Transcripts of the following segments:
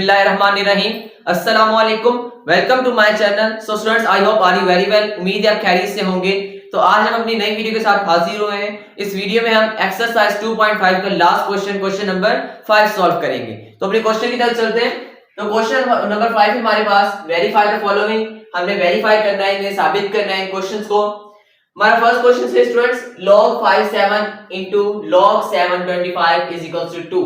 बिस्मिल्लाहिर्रहमानिर्रहीम। अस्सलामु अलैकुम, welcome to my channel. So students, I hope are you very well. उम्मीद है आप खैरियत से होंगे। तो आज हम अपनी नई वीडियो के साथ हाजिर हुए हैं। इस वीडियो में हम एक्सरसाइज 2.5 का लास्ट क्वेश्चन नंबर 5 सॉल्व करेंगे। तो अपने क्वेश्चन की तरफ चलते हैं। तो क्वेश्चन नंबर 5 है हमारे पास, वेरीफाई द फॉलोइंग। हमने वेरीफाई करना है, इन्हें साबित करना है क्वेश्चंस को। हमारा फर्स्ट क्वेश्चन है students, log 57 into log 725 is equals to 2।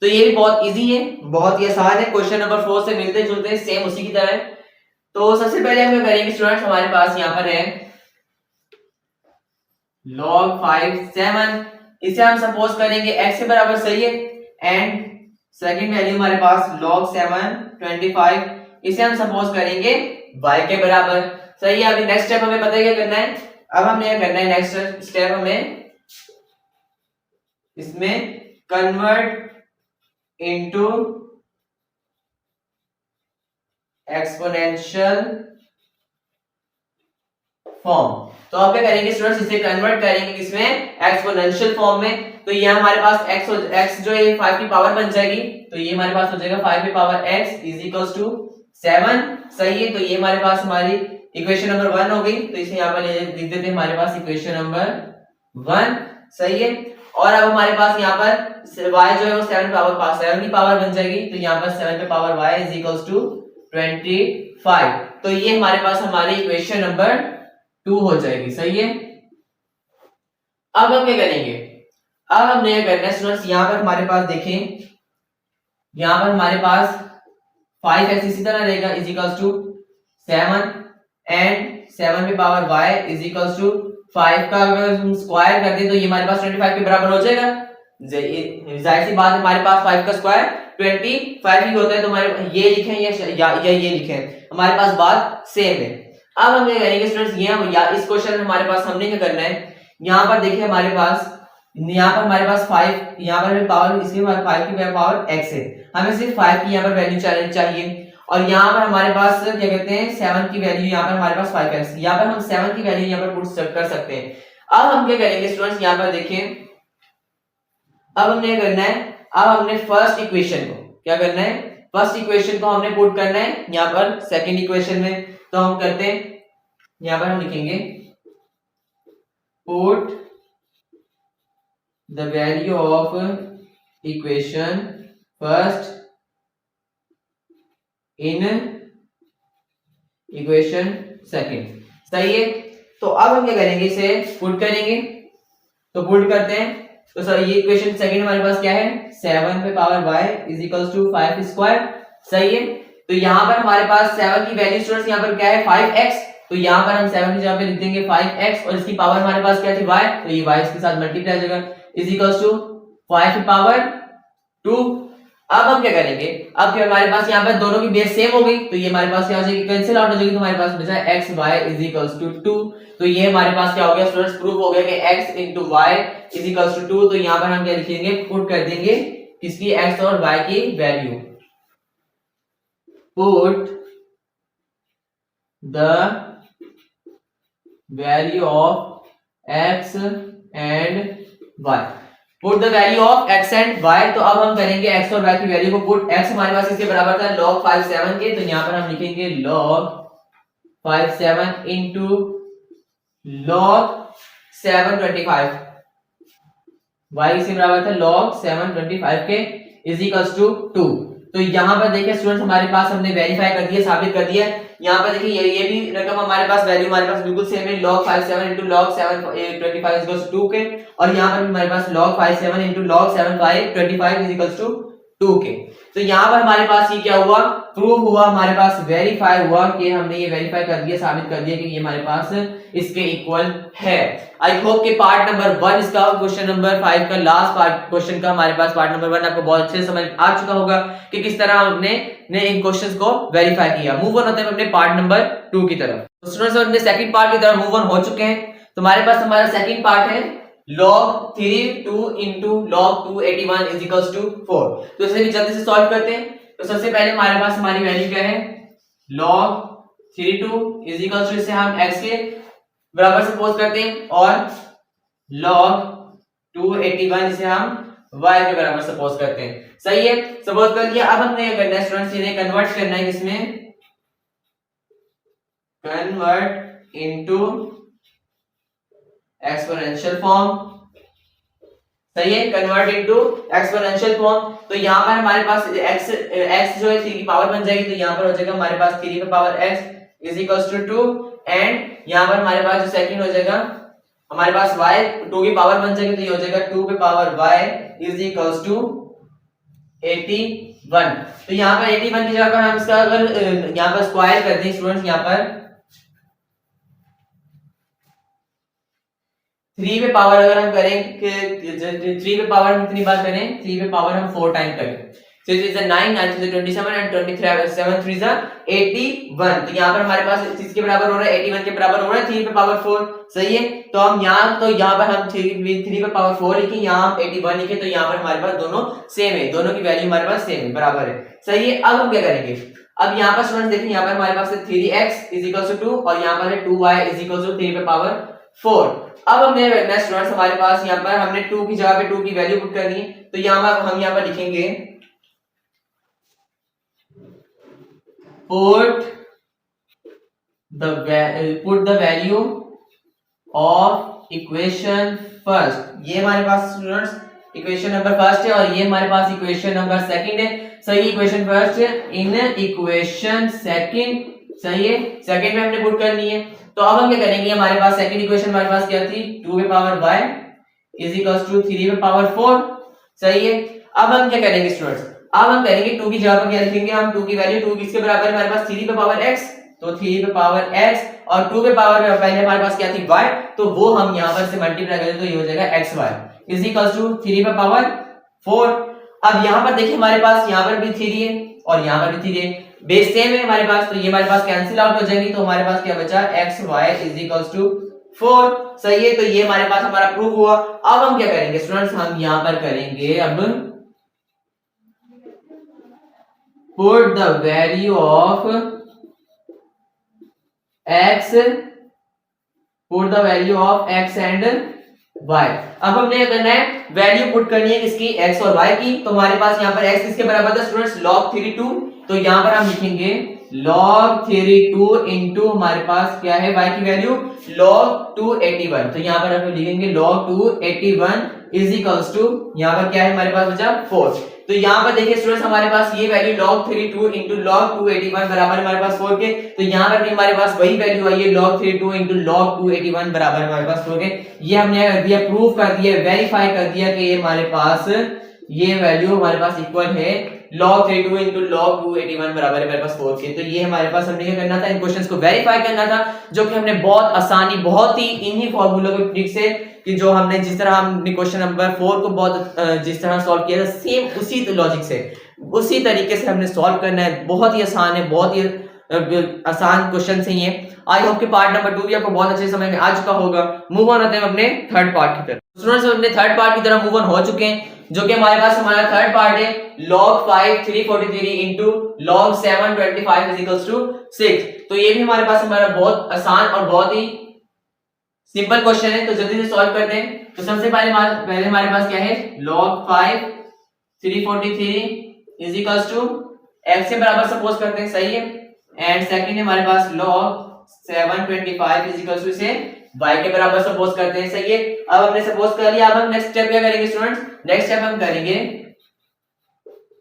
तो ये भी बहुत इजी है, बहुत ही आसान है। क्वेश्चन नंबर 4 से मिलते जुलते हैं, सेम उसी की तरह है। तो सबसे पहले हम करेंगे स्टूडेंट्स, हमारे पास यहाँ पर है log 57, इसे हम सपोज करेंगे x के बराबर, सही है। एंड सेकंड वैल्यू हमारे पास log 725, इसे हम सपोज करेंगे y के बराबर, सही है। अभी नेक्स्ट स्टेप हमें पता है क्या करना है। अब हमने क्या करना है, नेक्स्ट स्टेप हमें इसमें कन्वर्ट इनटू एक्सपोनेंशियल फॉर्म। तो अब क्या करेंगे स्टूडेंट्स, इसे कन्वर्ट करेंगे किसमें, एक्सपोनेंशियल फॉर्म में। तो ये हमारे पास x जो है 5 की पावर बन जाएगी। तो ये हमारे पास हो जाएगा 5 की power x is equals to 7, सही है। तो ये हमारे पास हमारी इक्वेशन नंबर 1 हो गई। तो इसे यहाँ पर लिख देते हैं हमारे पास इक्वेशन नंबर 1, सही है। और अब हमारे पास यहाँ पर y जो है वो 7 की पावर बन जाएगी। तो यहाँ पर 7 पे power y is equals to 25। तो ये हमारे पास हमारी इक्वेशन नंबर 2 हो जाएगी, सही है। अब हम क्या करेंगे, अब हमने क्या करना है स्टूडेंट्स, यहाँ पर हमारे पास देखें, यहाँ पर हमारे पास 5x इसी तरह रहेगा इज इक्वल्स टू 7 एंड 7 पे power y is equals to 5 का अगर हम स्क्वायर कर दें तो ये हमारे पास 25 के बराबर हो जाएगा। जाहिर सी बात है, हमारे पास 5 का स्क्वायर 25 ही होता है। तो हमारे ये लिखें या ये लिखें, हमारे पास बात सेम है। अब हम ये करेंगे स्टूडेंट्स, ये या इस क्वेश्चन में हमारे पास हमने क्या करना है, यहाँ पर देखिए हमारे पास, यहाँ पर हमारे पास 5, यहाँ पर पावर, इसमें 5 की पावर x है। हमें सिर्फ 5 की यहाँ पर वैल्यू चाहिए। और यहाँ पर हमारे पास क्या कहते हैं, 7 की वैल्यू, यहाँ पर हमारे पास 5x, यहाँ पर हम 7 की वैल्यू यहाँ पर पुट कर सकते हैं। अब हम क्या करेंगे स्टूडेंट्स, यहाँ पर देखें, अब हमने करना है, अब हमने फर्स्ट इक्वेशन को क्या करना है, फर्स्ट इक्वेशन को हमने पुट करना है यहाँ पर सेकंड इक्वेशन में। तो हम करते हैं, यहाँ पर हम लिखेंगे put the value of equation first in equation second, सही है। तो अब हम क्या करेंगे, इसे पुट करेंगे। तो पुट करते हैं, तो सर ये इक्वेशन सेकंड हमारे पास क्या है, 7 पे power y is equals to 5 square, सही है। तो यहाँ पर हमारे पास 7 की वैल्यू स्टूडेंट्स यहाँ पर क्या है, 5x। तो यहाँ पर हम 7 की जगह पे लिख देंगे 5x और इसकी पावर हमारे पास क्या थी, y। तो ये y इसके साथ मल्टीप्लाई हो जाएगा इज इक्वल्स टू 5 की पावर 2। अब हम क्या करेंगे, अब क्या हमारे पास यहाँ पर दोनों की बेस सेम हो गई। तो ये हमारे पास क्या हो जाएगी, कैंसिल आउट हो जाएगी। तो हमारे पास बचा x y is equals to 2। तो ये हमारे पास क्या हो गया स्टूडेंट्स, प्रूफ हो गया कि x into y is equals to 2। तो यहाँ पर हम क्या लिखेंगे, पुट कर देंगे किसकी, x और y की value. Put the value of x and y, put the value of x and y। तो अब हम करेंगे x और y की वैल्यू को पुट। x हमारे पास इसके बराबर था log 57 के। तो यहाँ पर हम लिखेंगे log 57 into log 725, y इसके बराबर था log 725 के इज इक्वल्स टू 2। तो यहाँ पर देखिए स्टूडेंट्स, हमारे पास हमने वेरीफाई कर दिया, साबित कर दिया। यहाँ पर देखिए ये भी रकम हमारे पास, वैल्यू हमारे पास बिल्कुल सेम है, log 57 into log 725 is equals to 2 के। और यहाँ पर भी हमारे पास log 57 into log 725 is equals to 2 के। तो यहाँ पर हमारे पास ये क्या हुआ, प्रूव हुआ, हमारे पास वेरीफाई हुआ कि हमने ये वेरीफाई कर दिया, साबित कर दिया कि ये हमारे पास इसके इक्वल है। आई होप कि पार्ट नंबर 1 इसका, क्वेश्चन नंबर 5 का लास्ट पार्ट क्वेश्चन का हमारे पास पार्ट नंबर 1 आपको बहुत अच्छे से समझ आ चुका होगा कि किस तरह हमने इन क्वेश्चंस को वेरीफाई किया। मूव ऑन होते हैं अपने पार्ट नंबर 2 की तरफ। तो स्टूडेंट्स अपने सेकंड पार्ट की तरफ मूव ऑन हो चुके हैं। तो हमारे पास हमारा सेकंड पार्ट है log 32 into log 281 is equals to 4। तो इसे भी जल्दी से सॉल्व करते हैं। तो सबसे पहले हमारे पास हमारी वैल्यू क्या है, log 32 is equals to, इसे हम x के बराबर सपोज करते हैं, और log 281 इसे हम y के बराबर सपोज करते हैं, सही है, सपोज कर लिया। अब हमने क्या करना है स्टूडेंट्स, इन्हें कन्वर्ट करना है किसमें, कन्वर्ट इनटू एक्सपोनेंशियल फॉर्म। सही है, कन्वर्ट इनटू एक्सपोनेंशियल फॉर्म। तो यहाँ पर हमारे पास x जो है 3 की पावर बन जाएगी, तो यहाँ पर हो जाएगा हमारे पास 3 की power x is equals to 2, and यहाँ पर हमारे पास जो सेकंड हो जाएगा हमारे पास y 2 की पावर बन जाएगी, तो ये हो जाएगा 2 की power y is equals to 81। तो यहाँ पर 81 की जगह पर हम इसका अगर यहाँ पर स्क्वायर कर दें स्टूडेंट्स, यहाँ पर 3 पे पावर अगर हम करें कि 3 पे पावर हम कितनी बार करें, 3 पे पावर हम 4 टाइम करें, so it is a 9 9 is 27 and 23 7 3 is 81। तो यहाँ पर हमारे पास किसके बराबर हो रहा है, 81 के बराबर हो रहा है 3 पे पावर 4। सही है, तो हम यहाँ पर हम 3 पे पावर 4 लिखें, यहाँ हम 81 लिखें, तो यहाँ पर हमारे पास दोनों सेम है, दोनों की वैल्यू हमारे पास सेम है, बराबर है। सही है, अब हम क्या करेंगे, अब यहाँ पर स्टूडेंट्स देखिए, यहाँ पर हमारे पास है 3x इज इक्वल टू 2 और यहाँ पर है 2y इज इक्वल टू 3 पे पावर 4। अब हमने नेक्स्ट स्टूडेंट्स हमारे पास यहाँ पर हमने 2 की जगह पे 2 की वैल्यू पुट करनी है, तो यहाँ पर हम यहाँ पर लिखेंगे put the value of equation first। ये हमारे पास स्टूडेंट्स इक्वेशन नंबर फर्स्ट है और ये हमारे पास इक्वेशन नंबर सेकंड है। सही, equation first in equation second. सही है, सेकंड में हमने पुट करनी है। तो अब हम क्या करेंगे, हमारे पास सेकंड इक्वेशन हमारे पास क्या थी, 2 पे power y is equals to 3 पे पावर 4। सही है, अब हम क्या करेंगे स्टूडेंट्स, अब हम करेंगे 2 की जगह पर क्या लिखेंगे, हम 2 की वैल्यू 2 किसके बराबर है हमारे पास 3 पे पावर x, तो 3 पे पावर x और 2 पे पावर पहले हमारे पास क्या थी y, तो वो हम यहां पर से मल्टीप्लाई करें तो ये हो जाएगा xy इज इक्वल्स टू 3 पे पावर 4। अब यहां पर देखिए हमारे पास यहां पर भी 3 है और यहां पर भी 3 है, बेस सेम है हमारे पास, तो ये हमारे पास कैंसिल आउट हो जाएंगी, तो हमारे पास क्या बचा xy इज इक्वल्स टू 4। सही है, तो ये हमारे पास हमारा प्रूफ हुआ। अब हम क्या करेंगे स्टूडेंट्स, हम यहां पर करेंगे अब put the value of x, put the value of x and y। अब हमने क्या करना है, वैल्यू पुट करनी है किसकी, x और y की। तो हमारे पास यहाँ पर x किसके बराबर था स्टूडेंट्स, log 32, तो यहाँ पर हम लिखेंगे log 32 इंटू हमारे पास क्या है y की वैल्यू log 281, तो यहाँ पर हम लिखेंगे log 281 इज इक्वल्स टू यहाँ पर क्या है हमारे पास बचा 4। तो यहाँ पर देखिए स्टूडेंट्स हमारे पास ये वैल्यू log 32 इंटू log 281 बराबर हमारे पास 4 के, तो यहाँ पर भी हमारे पास वही वैल्यू आई है log 32 इंटू log 281 बराबर हमारे पास 4 के। ये हमने कर दिया, प्रूफ कर दिया, वेरीफाई कर दिया कि ये हमारे पास ये वैल्यू हमारे पास इक्वल है log 32 इंटू log 281 बराबर है हमारे पास 4 के। तो ये हमारे पास हमने क्या करना था, इन क्वेश्चंस को वेरीफाई करना था, जो कि हमने बहुत आसानी, बहुत ही इन्हीं फॉर्मूलों के ट्रिक से कि जो हमने जिस तरह हमने क्वेश्चन नंबर 4 को बहुत जिस तरह सॉल्व किया था, सेम उसी लॉजिक से उसी तरीके से हमने सॉल्व करना है। बहुत ही आसान है, बहुत ही आसान क्वेश्चन है ये। आई होप कि पार्ट नंबर 2 भी आपको बहुत अच्छे समझ में आ चुका होगा। मूव ऑन होते हैं अपने थर्ड पार्ट की तरफ। स्टूडेंट्स अपने थर्ड पार्ट की तरफ मूव ऑन हो चुके हैं, जो कि हमारे पास हमारा थर्ड पार्ट है log 5 343 into log 7 25 is equals to 6। तो ये भी हमारे पास हमारा बहुत आसान और बहुत ही सिंपल क्वेश्चन है, तो जल्दी से सॉल्व करते हैं। तो सबसे पहले हमारे पास क्या है, log 5 343 is equals to x के बराबर सपोज करते हैं। सही है, एंड सेकंड है हमारे पास log 725 is equals to से y के बराबर सपोज करते हैं। सही है, अब हमने सपोज कर लिया। अब हम नेक्स्ट स्टेप क्या करेंगे स्टूडेंट्स, नेक्स्ट स्टेप हम करेंगे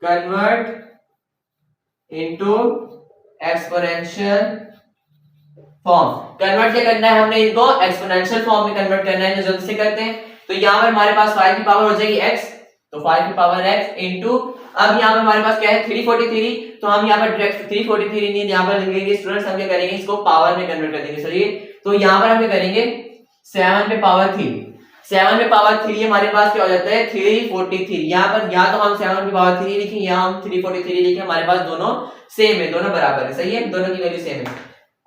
convert into exponential form. Convert क्या करना है, हमने इनको एक्सपोनेंशियल फॉर्म में कन्वर्ट करना है, तो जल्दी से करते हैं। तो यहाँ पर हमारे पास 5 की पावर हो जाएगी x, तो 5 की पावर x इनटू, अब यहाँ पर हमारे पास क्या है 343, तो हम यहाँ पर डायरेक्ट 343 नहीं यहाँ पर लिखेंगे स्टूडेंट्स, हम क्या करेंगे इसको पावर में कन्वर्ट कर देंगे। सही है, तो यहाँ पर हम क्या करेंगे 7 पे पावर 3, 7 पे पावर 3 हमारे पास क्या हो जाता है 343। यहाँ पर या तो हम 7 पे पावर 3 लिखें या हम 343 लिखें, हमारे पास दोनों सेम है, दोनों बराबर है। सही है, दोनों की वैल्यू सेम है।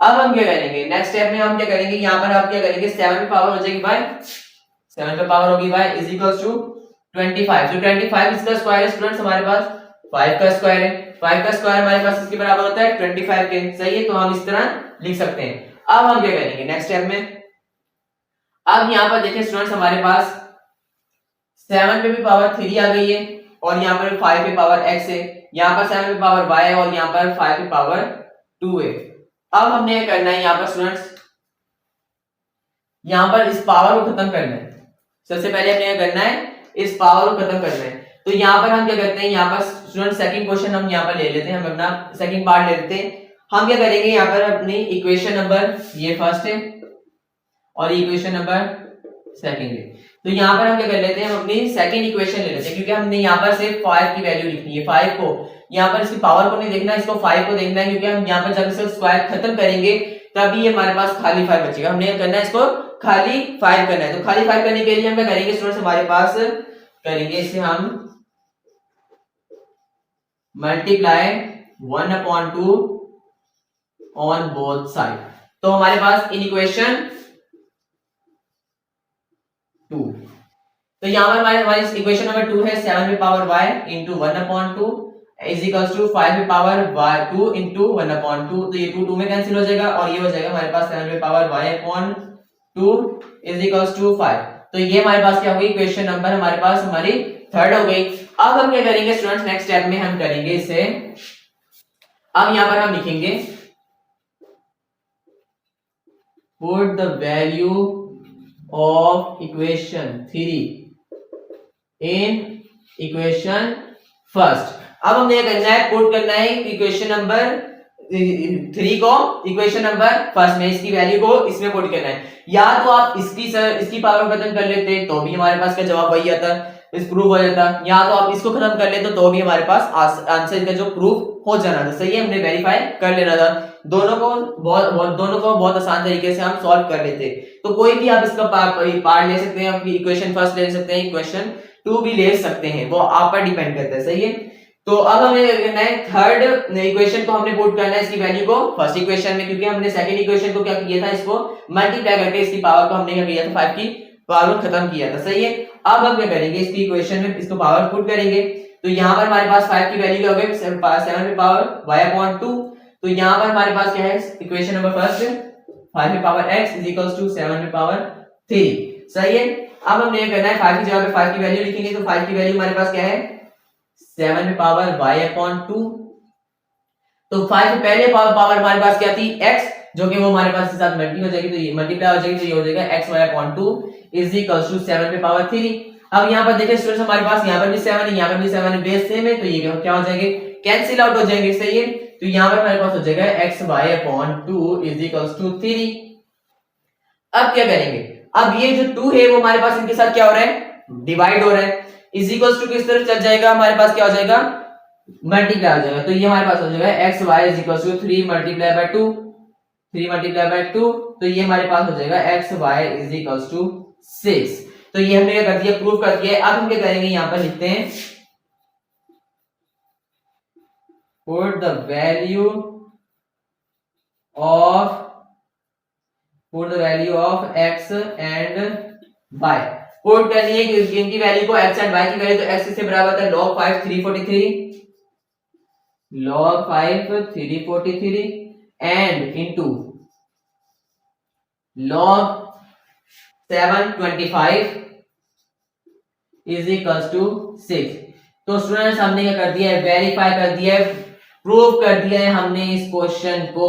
अब हम क्या करेंगे नेक्स्ट स्टेप में, हम क्या करेंगे यहाँ पर आप क्या करेंगे 7 पे पावर हो जाएगी y, 7 पे पावर होगी y इज इक्वल्स टू 25। तो 25 इसका स्क्वायर है स्टूडेंट्स हमारे पास 5 का स्क्वायर है, 5 का स्क्वायर हमारे पास इसके बराबर होता है 25 के। सही है, तो हम इस तरह लिख सकते हैं। अब हम क्या करेंगे नेक्स्ट स्टेप में, अब यहाँ पर देखिए स्टूडेंट्स हमारे पास 7 पे भी पावर 3 आ गई है और यहाँ पर 5 पे पावर x है, यहाँ पर 7 पे पावर y है और यहाँ पर 5 पे पावर 2 है। अब हमने ये करना है यहाँ पर स्टूडेंट्स, यहाँ पर इस पावर को खत्म करना है। सबसे पहले हमने ये करना है इस पावर को खत्म करना है। तो यहाँ पर हम क्या करते हैं, यहाँ पर स्टूडेंट सेकंड क्वेश्चन हम यहाँ पर ले लेते हैं, हम अपना सेकंड पार्ट ले लेते हैं। हम क्या करेंगे यहाँ पर अपनी इक्वेशन नंबर ये फर्स्ट है और इक्वेशन नंबर सेकंड है। तो यहाँ पर हम क्या कर लेते हैं, हम अपनी सेकंड इक्वेशन ले लेते हैं, क्योंकि हमने यहाँ पर सिर्फ 5 की वैल्यू लिखनी है। 5 को यहाँ पर इसकी पावर को नहीं देखना, इसको 5 को देखना है, क्योंकि हम यहाँ पर जब इसको स्क्वायर खत्म करेंगे तभी ये हमारे पास खाली 5 बचेगा। हमने करना है इसको खाली 5 करना है। तो खाली 5 करने के लिए हम क्या करेंगे स्टूडेंट्स, हमारे पास करेंगे इसे हम मल्टीप्लाई 1/2 ऑन बोथ साइड। तो हमारे पास इन इक्वेशन 2, तो यहाँ पर हमारी इक्वेशन नंबर 2 है 7 पे power y into 1/2 is equals to 5 पे पावर y 2 इंटू 1/2। तो ये 2 में कैंसिल हो जाएगा और ये हो जाएगा हमारे पास 7 पे power y upon 2 is equals to 5। तो ये हमारे पास क्या होगी, इक्वेशन नंबर हमारे पास हमारी थर्ड हो गई। अब हम क्या करेंगे स्टूडेंट्स, नेक्स्ट स्टेप में हम करेंगे इसे, अब यहाँ पर हम लिखेंगे put the value of equation 3 in equation first. अब हमने करना है पुट करना है इक्वेशन नंबर 3 को इक्वेशन नंबर फर्स्ट में, इसकी वैल्यू को इसमें पुट करना है। या तो आप इसकी पावर खत्म कर लेते तो भी हमारे पास का जवाब वही आता, इस प्रूफ हो जाता, या तो आप इसको खत्म कर लेते तो भी हमारे पास आंसर का जो प्रूफ हो जाना था। सही है, हमने वेरीफाई कर लेना था। दोनों को बहुत आसान तरीके से हम सॉल्व कर लेते। तो कोई भी आप इसका पार्ट ले सकते हैं, आपकी इक्वेशन फर्स्ट ले सकते हैं, इक्वेशन 2 भी ले सकते हैं, वो आप पर डिपेंड करता है। सही है, तो अब हमें करना है थर्ड इक्वेशन को हमने पुट करना है इसकी वैल्यू को फर्स्ट इक्वेशन में, क्योंकि हमने सेकंड इक्वेशन को क्या किया था, इसको मल्टीप्लाई करके इसकी पावर को हमने क्या किया था, 5 की पावर को खत्म किया था। सही है, अब हम क्या करेंगे इसकी इक्वेशन में इसको पावर पुट करेंगे। तो यहाँ पर हमारे पास 5 की वैल्यू क्या हो गई, 7 पे पावर y अपॉन 2। तो यहाँ पर हमारे पास क्या है इक्वेशन नंबर फर्स्ट 5 पे power x is equals to 7 पे पावर 3। सही है, अब हमने ये करना है 5 की जगह पे 5 की वैल्यू लिखेंगे। तो 5 की वैल्यू हमारे पास क्या है 7 पे पावर y अपॉन 2। तो 5 पे पहले पावर हमारे पास क्या थी x, जो कि वो हमारे पास के साथ मल्टी हो जाएगी, तो ये मल्टीप्लाई हो जाएगी, तो ये हो जाएगा x y upon 2 is equals to 7 पे पावर 3। अब यहाँ पर देखिए स्टूडेंट्स हमारे पास यहाँ पर भी 7 है, यहाँ पर भी 7 है, बेस सेम है, तो ये क्या हो जाएंगे, कैंसिल आउट हो जाएंगे। सही है, तो यहाँ पर हमारे पास हो जाएगा x y upon 2 is equals to 3। अब क्या करेंगे, अब ये जो 2 है वो हमारे पास इनके साथ क्या हो रहा है, डिवाइड हो रहा है, इज इक्वल्स टू किस तरफ चल जाएगा, हमारे पास क्या हो जाएगा, मल्टीप्लाई हो जाएगा। तो ये हमारे पास हो जाएगा x y is equals to 3 multiply by 2, 3 multiply by 2, तो ये हमारे पास हो जाएगा x y is equals to 6। तो ये हमने क्या कर दिया, प्रूव कर दिया है। अब हम क्या करेंगे, यहाँ पर लिखते हैं put the value of x and y। Put करनी है कि इनकी वैल्यू को x एंड y की वैल्यू, तो x इससे बराबर था log 5 343 log 5 343 and into log 725 is equals to 6। तो स्टूडेंट्स हमने क्या कर दिया है, वेरीफाई कर दिया है, प्रूव कर दिया है हमने इस क्वेश्चन को।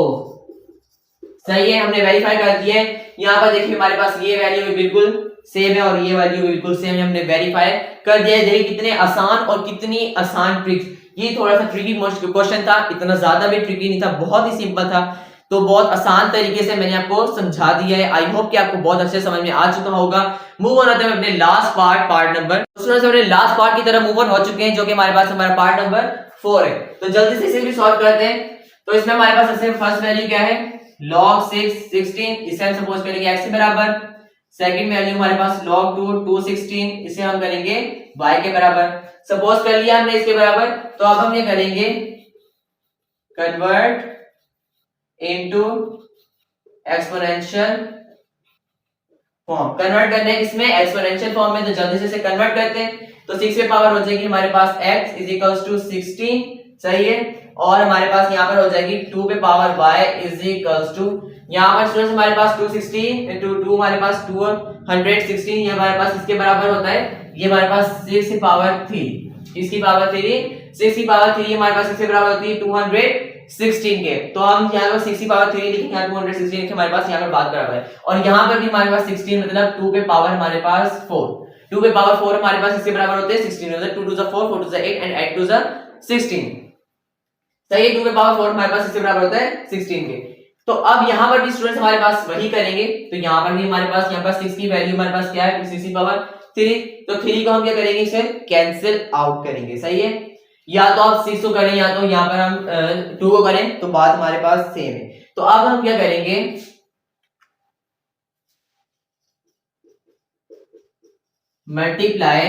सही है, हमने वेरीफाई कर दिया है। यहाँ पर देखिए हमारे पास ये वैल्यू भी बिल्कुल सेम है और ये वैल्यू बिल्कुल सेम है, हमने वेरीफाई कर दिया है। देखिए कितने आसान और कितनी आसान ट्रिक्स, ये थोड़ा सा ट्रिकी क्वेश्चन था, इतना ज्यादा भी ट्रिकी नहीं था, बहुत ही सिंपल था। तो बहुत आसान तरीके से मैंने आपको समझा दिया है। आई होप कि आपको बहुत अच्छे समझ में आ चुका होगा। मूव ऑन होते हैं अपने लास्ट पार्ट नंबर, अपने लास्ट पार्ट की तरफ मूव ऑन हो चुके हैं, जो कि हमारे पास हमारा पार्ट नंबर 4 है। तो जल्दी से इसे भी सॉल्व करते हैं। तो इसमें हमारे पास सबसे फर्स्ट वैल्यू क्या है, log 6 16, इसे हम सपोज करेंगे x के बराबर। सेकंड वैल्यू हमारे पास log 2 216, इसे हम करेंगे y के बराबर। सपोज कर लिया हमने इसके बराबर। तो अब हम ये करेंगे convert into exponential form. Convert करने इसमें एक्सपोनेंशियल फॉर्म में, तो जल्दी से इसे कन्वर्ट करते हैं। तो 6 पे पावर हो जाएगी हमारे पास x इज इक्वल्स टू 16। सही है, और हमारे पास यहाँ पर हो जाएगी 2 पे power y is equals to, यहाँ पर स्टूडेंट्स हमारे पास 260 इंटू 2 हमारे पास 216, ये हमारे पास इसके बराबर होता है, ये हमारे पास 6 पावर 3। इसकी पावर 3, 6 की पावर 3 हमारे पास किसके बराबर होती है 216 के। तो हम यहाँ पर 6 की पावर 3 लिखेंगे, यहाँ 216 लिखे, हमारे पास यहाँ पर बात बराबर है। और यहाँ पर भी हमारे पास 16 मतलब 2 पे पावर हमारे पास 4, 2 पे पावर 4 हमारे पास इसके बराबर होते हैं 16, मतलब 2 to the 4, 4 to the 8 and 8 to the 16। सही है, 2 पे पावर 4 हमारे पास इसके बराबर होता है 16 के। तो अब यहाँ पर भी स्टूडेंट्स हमारे पास वही करेंगे, तो यहाँ पर भी हमारे पास यहाँ पर 6 की वैल्यू हमारे पास क्या है 6 की पावर 3, तो 3 को हम क्या करेंगे इसे कैंसिल आउट करेंगे। सही है, या तो आप 6 को करें या तो यहाँ पर हम 2 को करें, तो बात हमारे पास सेम है। तो अब हम क्या करेंगे, मल्टीप्लाई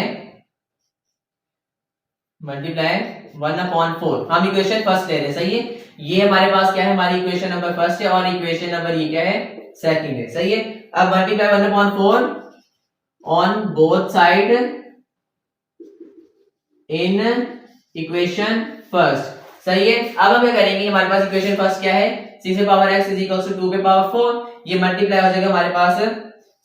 1/4। हम इक्वेशन फर्स्ट ले रहे हैं। सही है, ये हमारे पास क्या है, हमारी इक्वेशन नंबर फर्स्ट है और इक्वेशन नंबर ये क्या है सेकंड है। सही है, अब multiply 1/4 on both side in equation first. सही है, अब हम क्या करेंगे, हमारे पास इक्वेशन फर्स्ट क्या है 6 पे power x is equal to 2 पे पावर 4, ये मल्टीप्लाई हो जाएगा हमारे पास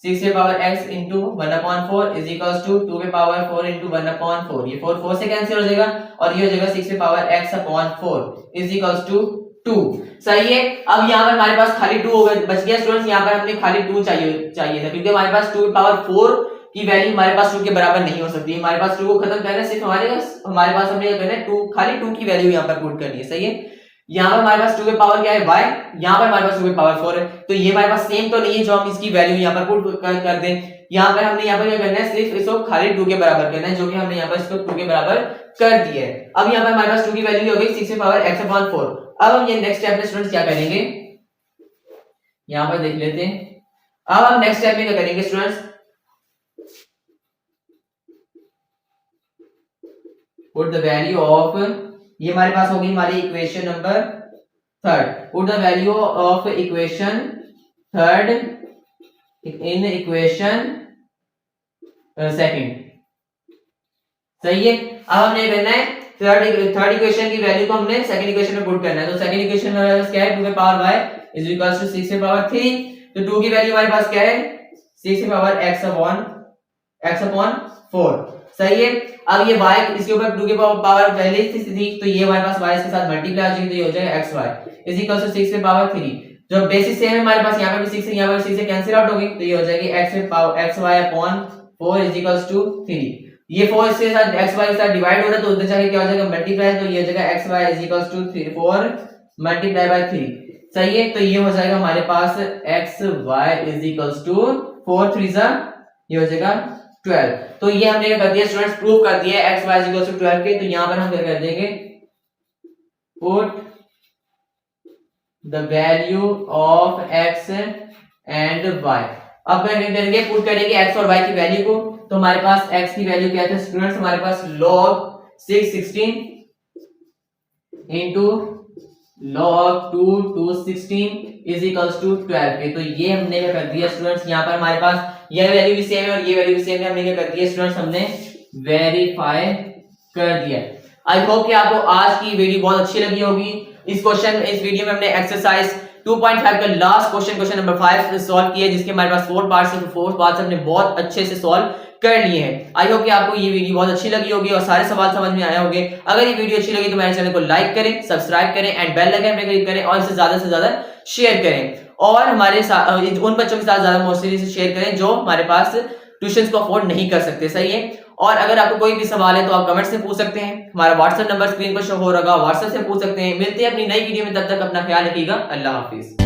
6 पे power x into 1/4 is equal to 2 पे पावर 4 इंटू 1/4, ये 4 4 से कैंसिल हो जाएगा और ये हो जाएगा 6 पे power x upon 4 is equal to 2। सही है, अब यहाँ पर हमारे पास खाली 2 बच गया स्टूडेंट्स, यहाँ पर हमने खाली 2 चाहिए था क्योंकि हमारे पास 2 पे पावर 4 की वैल्यू हमारे पास 2 के बराबर नहीं हो सकती। हमारे पास 2 को खत्म करना है, सिर्फ हमारे पास हमने क्या करना है 2, खाली 2 की वैल्यू यहाँ पर पुट करनी है। सही है, यहाँ पर हमारे पास 2 के पावर क्या है y, यहाँ पर हमारे पास 2 के पावर 4 है, तो ये हमारे पास सेम तो नहीं है जो हम इसकी वैल्यू यहाँ पर पुट कर दें। यहाँ पर हमने यहाँ पर क्या करना है, सिर्फ इसको खाली 2 के बराबर करना है, जो कि हमने यहाँ पर इसको 2 के बराबर कर दिया है। अब यहाँ पर हमारे पास 2 की वैल्यू हो गई 6 पे पावर x अपॉन 4। अब हम ये नेक्स्ट स्टेप में स्टूडेंट्स क्या करेंगे, यहाँ पर देख लेते हैं। अब हम नेक्स्ट स्टेप में क्या करेंगे students, put the value of, ये हमारे पास होगी हमारी equation number third, put the value of equation third in equation second. सही है, अब हमने करना है थर्ड इक्वेशन की वैल्यू को हमने सेकंड इक्वेशन में पुट करना है। तो सेकंड इक्वेशन में हमारे पास क्या है 2 पे power y is equal to 6 पे पावर 3, तो 2 की वैल्यू हमारे पास क्या है 6 पे पावर x अपॉन 4। सही है, अब ये y इसके ऊपर 2 के पावर पहले थी, तो ये हमारे पास y इसके साथ मल्टीप्लाई हो जाएगी, तो ये हो जाएगा xy इज इक्वल टू 6 पे पावर 3। जो बेसिस सेम है हमारे पास, यहाँ पर भी 6 है, यहाँ पर 6 से कैंसिल आउट होगी, तो ये हो जाएगी xy upon 4 is equal to 3। ये 4 इसके साथ xy के साथ डिवाइड हो रहा है, तो उधर जाके क्या हो जाएगा मल्टीप्लाई, तो ये हो जाएगा xy is equal to 4 multiply by 3। सही है, तो ये हो जाएगा हमारे पास xy इज इक्वल टू 4 3 ये हो जाएगा 12। तो ये हमने क्या कर दिया स्टूडेंट्स, प्रूव कर दिया x y 12 के। तो यहाँ पर हम क्या कर देंगे, put the value of x and y। अब क्या करेंगे, पुट करेंगे x और y की वैल्यू को। तो हमारे पास x की वैल्यू क्या था स्टूडेंट्स, हमारे पास log 616 into log 2 216 is equals to 12 के। तो ये हमने क्या कर दिया स्टूडेंट्स, यहाँ पर हमारे पास ये वैल्यू भी सेम है और ये वैल्यू भी सेम है, हमने क्या कर दिया स्टूडेंट्स, हमने वेरीफाई कर दिया। आई होप कि आपको आज की वीडियो बहुत अच्छी लगी होगी। इस वीडियो में हमने एक्सरसाइज 2.5 का लास्ट क्वेश्चन नंबर 5 सॉल्व किया, जिसके हमारे पास 4 पार्ट्स हैं, 4 पार्ट्स हमने बहुत अच्छे से सॉल्व कर लिए हैं। आई होप कि आपको ये वीडियो बहुत अच्छी लगी होगी और सारे सवाल समझ में आए होंगे। अगर ये वीडियो अच्छी लगी तो मेरे चैनल को लाइक करें, सब्सक्राइब करें एंड बेल आइकन पे क्लिक करें और इसे ज्यादा से ज्यादा शेयर करें और हमारे उन बच्चों के साथ ज्यादा मोस्टली से शेयर करें जो हमारे पास ट्यूशंस को अफोर्ड नहीं कर सकते। सही है, और अगर आपको कोई भी सवाल है तो आप कमेंट से पूछ सकते हैं, हमारा व्हाट्सएप नंबर स्क्रीन पर शो हो रहा होगा, व्हाट्सएप से पूछ सकते हैं। मिलते हैं अपनी नई वीडियो में, तब तक अपना ख्याल रखिएगा। अल्लाह हाफिज।